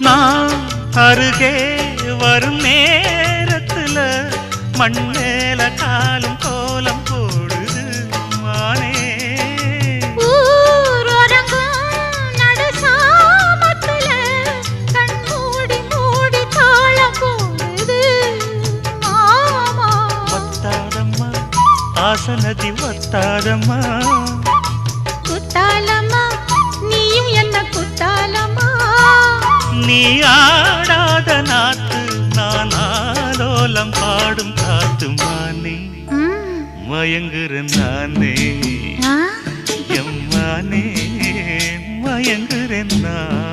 நான் அருகே வரும் நேரத்துல மண்ணேல காலும் கோலம் போடுது மானே. ஆசனதி ஒத்தாதம்மா குத்தாலம்மா நீயும் என்ன குத்தாலம்மா. நீ ஆடாத நாத்து நான் ஆலோலம் பாடும் காத்து மானே. மயங்குறேன் நானே எம்மானே மயங்குறேன் நான்.